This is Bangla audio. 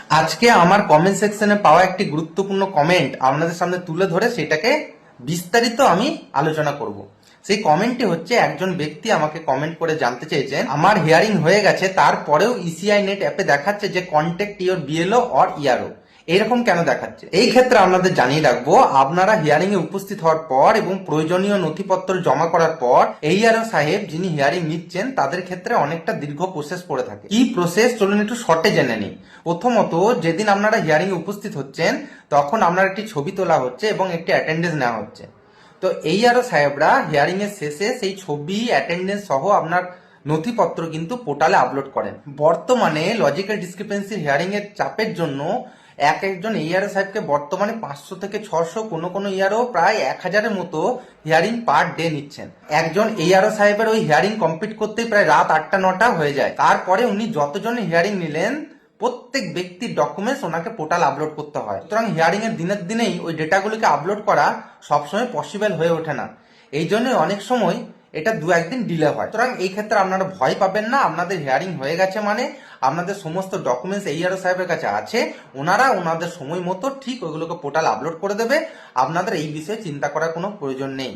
আজকে আমার কমেন্ট সেকশনে পাওয়া একটি গুরুত্বপূর্ণ কমেন্ট আপনাদের সামনে তুলে ধরে সেটাকে বিস্তারিত আমি আলোচনা করব। সেই কমেন্টটি হচ্ছে, একজন ব্যক্তি আমাকে কমেন্ট করে জানতে চেয়েছেন, আমার হিয়ারিং হয়ে গেছে তারপরেও ইসিআই নেট অ্যাপে দেখাচ্ছে যে contact your BLO or ERO. এইরকম কেন দেখাচ্ছে? এই ক্ষেত্রে আপনাদের জানিয়ে রাখবো, আপনারা হিয়ারিং এ উপস্থিত হওয়ার পর এবং প্রয়োজনীয় নথিপত্র জমা করার পর এইআরও সাহেব যিনি হিয়ারিং নিচ্ছেন তাদের ক্ষেত্রে অনেকটা দীর্ঘ প্রসেস পড়ে থাকে। কি প্রসেস চলুন একটু শর্টে জেনে নিই। প্রথমত, যেদিন আপনারা হিয়ারিং এ উপস্থিত হচ্ছেন তখন আপনার একটি ছবি তোলা হচ্ছে এবং একটি অ্যাটেন্ডেন্স নেওয়া হচ্ছে। তো এইআরও সাহেবরা হিয়ারিং এর শেষে সেই ছবি, অ্যাটেন্ডেন্স সহ আপনার নথিপত্র কিন্তু পোর্টালে আপলোড করেন। বর্তমানে লজিক্যাল ডিসক্রিপেন্সি হিয়ারিং এর চাপের জন্য একজন এইআরও সাহেবকে বর্তমানে 500 থেকে 600, কোনো ইয়ারও প্রায় 1000-এর মতো হিয়ারিং পার ডে নিচ্ছেন। একজন এইআরও সাহেবের ওই হিয়ারিং কমপ্লিট করতেই প্রায় রাত 8টা-9টা হয়ে যায়। তারপরে উনি যতজন হিয়ারিং নিলেন প্রত্যেক ব্যক্তির ডকুমেন্টস ওনাকে পোর্টাল আপলোড করতে হয়। সুতরাং হিয়ারিং এর দিনের দিনেই ওই ডেটাগুলিকে আপলোড করা সবসময় পসিবল হয়ে ওঠে না। এই জন্যই অনেক সময় এটা 2-1 দিন ডিলে হয়। সুতরাং এই ক্ষেত্রে আপনারা ভয় পাবেন না। আপনাদের হিয়ারিং হয়ে গেছে মানে আপনাদের সমস্ত ডকুমেন্টস এইআরও সাহেবের কাছে আছে, ওনারা ওনাদের সময় মতো ঠিক ওইগুলোকে পোর্টাল আপলোড করে দেবে। আপনাদের এই বিষয়ে চিন্তা করার কোনো প্রয়োজন নেই।